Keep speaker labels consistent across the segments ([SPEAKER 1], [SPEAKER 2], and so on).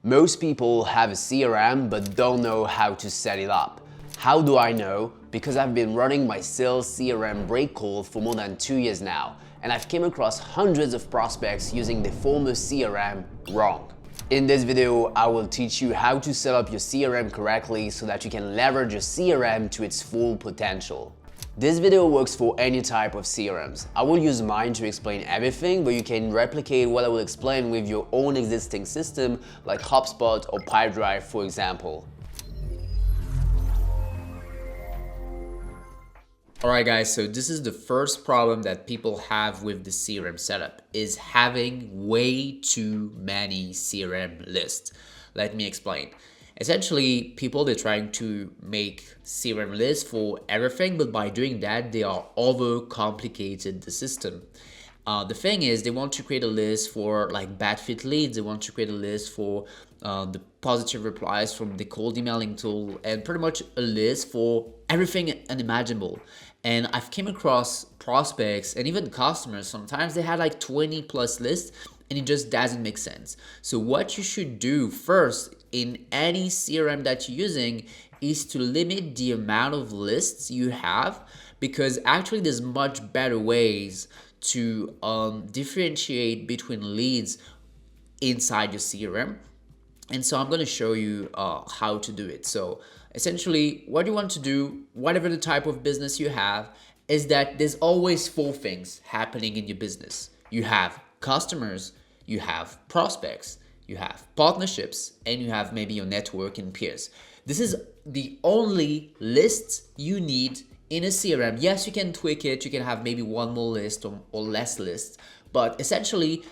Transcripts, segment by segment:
[SPEAKER 1] Most people have a CRM but don't know how to set it up. How do I know? Because I've been running my sales CRM Breakcold for more than 2 years now, and I've came across hundreds of prospects using the former CRM wrong. In this video, I will teach you how to set up your CRM correctly so that you can leverage your CRM to its full potential. This video works for any type of CRMs. I will use mine to explain everything, but you can replicate what I will explain with your own existing system like HubSpot or Pipedrive, for example. Alright guys, so this is the first problem that people have with the CRM setup, is having way too many CRM lists. Let me explain. Essentially, they're trying to make CRM lists for everything, but by doing that, they are overcomplicated the system. The thing is, they want to create a list for like bad fit leads. They want to create a list for the positive replies from the cold emailing tool, and pretty much a list for everything unimaginable. And I've came across prospects and even customers, sometimes they had like 20 plus lists, and it just doesn't make sense. So what you should do first in any CRM that you're using is to limit the amount of lists you have, because actually there's much better ways to differentiate between leads inside your CRM. And so I'm going to show you how to do it. So essentially what you want to do, whatever the type of business you have, is that there's always 4 things happening in your business. You have customers, you have prospects, you have partnerships, and you have maybe your network and peers. This is the only list you need in a CRM. Yes, you can tweak it. You can have maybe one more list or less lists, but essentially,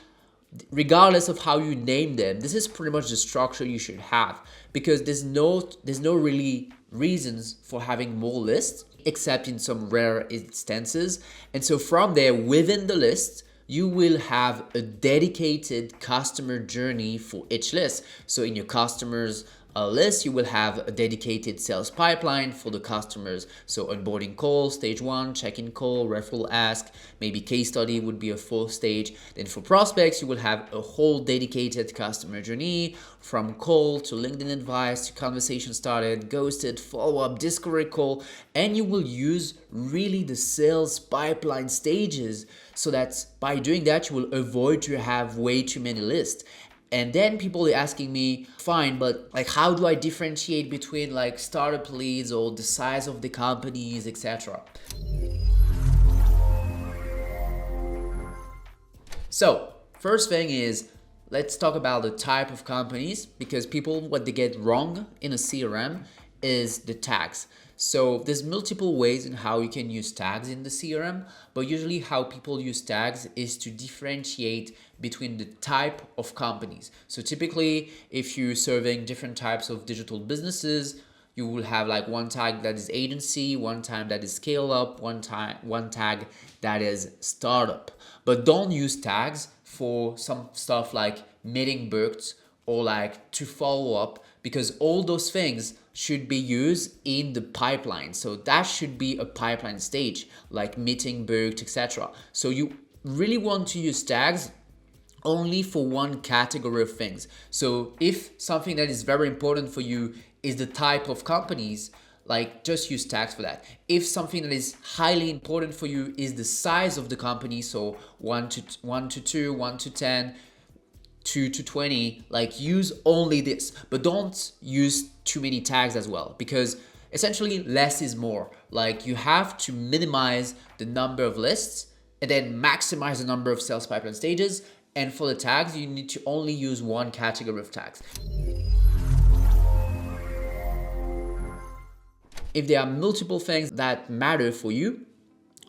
[SPEAKER 1] regardless of how you name them, this is pretty much the structure you should have, because there's no really reasons for having more lists except in some rare instances. And so from there, within the list, you will have a dedicated customer journey for each list. So in your customers list, you will have a dedicated sales pipeline for the customers. So onboarding call, stage 1, check-in call, referral ask, maybe case study would be a 4th stage. Then for prospects, you will have a whole dedicated customer journey from call to LinkedIn advice to conversation started, ghosted, follow-up, discovery call, and you will use really the sales pipeline stages, so that by doing that, you will avoid to have way too many lists. And then people are asking me, fine, but like how do I differentiate between like startup leads or the size of the companies, etc. So first thing is, let's talk about the type of companies, because people, what they get wrong in a CRM is the tags. So there's multiple ways in how you can use tags in the CRM, but usually how people use tags is to differentiate between the type of companies. So typically, if you're serving different types of digital businesses, you will have like one tag that is agency, one tag that is scale up, one tag that is startup. But don't use tags for some stuff like meeting booked or like to follow up, because all those things should be used in the pipeline. So that should be a pipeline stage, like meeting booked, etc. So you really want to use tags only for one category of things. So if something that is very important for you is the type of companies, like just use tags for that. If something that is highly important for you is the size of the company, so 1 to 2, 1 to 10, 2 to 20, like use only this, but don't use too many tags as well, because essentially less is more. Like you have to minimize the number of lists and then maximize the number of sales pipeline stages. And for the tags, you need to only use one category of tags. If there are multiple things that matter for you,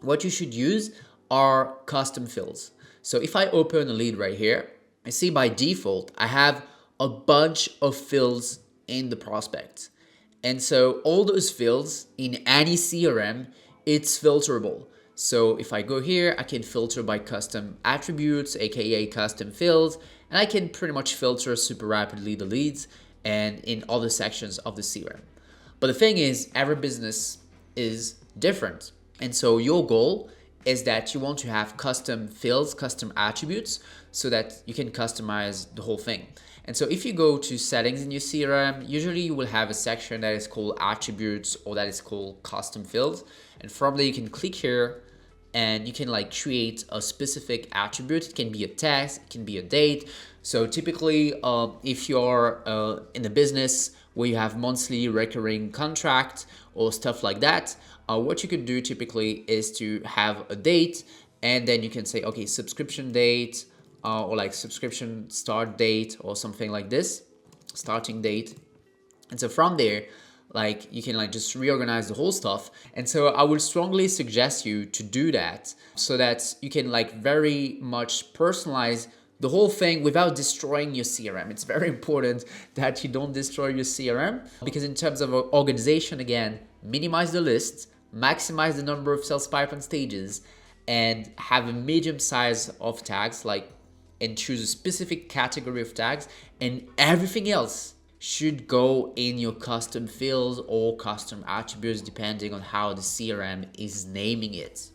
[SPEAKER 1] what you should use are custom fields. So if I open a lead right here, I see by default, I have a bunch of fields in the prospect. And so all those fields in any CRM, it's filterable. So if I go here, I can filter by custom attributes, aka custom fields, and I can pretty much filter super rapidly the leads and in other sections of the CRM. But the thing is, every business is different. And so your goal is that you want to have custom fields, custom attributes, so that you can customize the whole thing. And so if you go to settings in your CRM, usually you will have a section that is called attributes or that is called custom fields. And from there you can click here and you can like create a specific attribute. It can be a text, it can be a date. So typically if you're in a business where you have monthly recurring contract or stuff like that, what you could do typically is to have a date, and then you can say, okay, subscription date, or like subscription start date or something like this, starting date. And so from there, like you can like just reorganize the whole stuff. And so I would strongly suggest you to do that so that you can like very much personalize the whole thing without destroying your CRM. It's very important that you don't destroy your CRM, because in terms of organization, again, minimize the list, maximize the number of sales pipeline stages, and have a medium size of tags, like, and choose a specific category of tags, and everything else should go in your custom fields or custom attributes depending on how the CRM is naming it.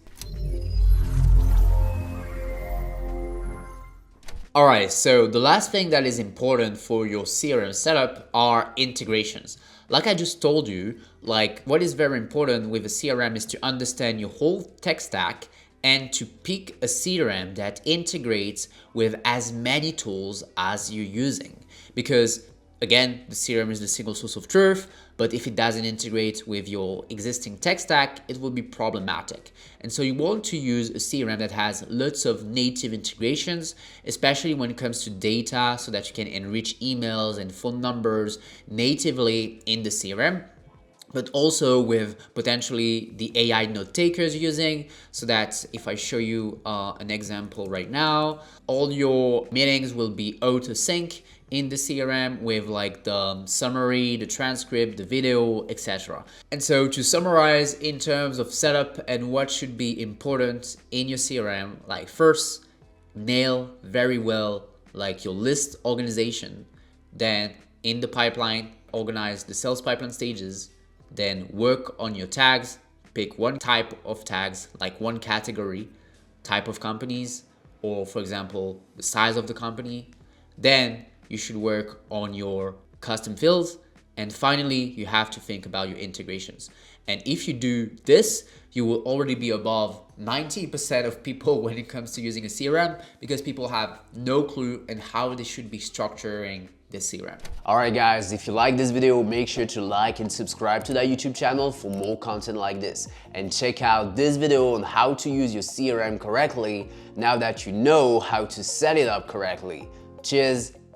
[SPEAKER 1] Alright, so the last thing that is important for your CRM setup are integrations. Like I just told you, like what is very important with a CRM is to understand your whole tech stack and to pick a CRM that integrates with as many tools as you're using. Because again, the CRM is the single source of truth, but if it doesn't integrate with your existing tech stack, it will be problematic. And so you want to use a CRM that has lots of native integrations, especially when it comes to data, so that you can enrich emails and phone numbers natively in the CRM, but also with potentially the AI note takers using, so that if I show you an example right now, all your meetings will be auto sync in the CRM with like the summary, the transcript, the video, etc. And so to summarize in terms of setup and what should be important in your CRM, like first, nail very well like your list organization. Then in the pipeline, organize the sales pipeline stages. Then work on your tags, pick one type of tags, like one category, type of companies, or for example, the size of the company. Then you should work on your custom fields. And finally, you have to think about your integrations. And if you do this, you will already be above 90% of people when it comes to using a CRM, because people have no clue on how they should be structuring the CRM.
[SPEAKER 2] Alright guys, if you like this video, make sure to like and subscribe to that YouTube channel for more content like this. And check out this video on how to use your CRM correctly now that you know how to set it up correctly. Cheers!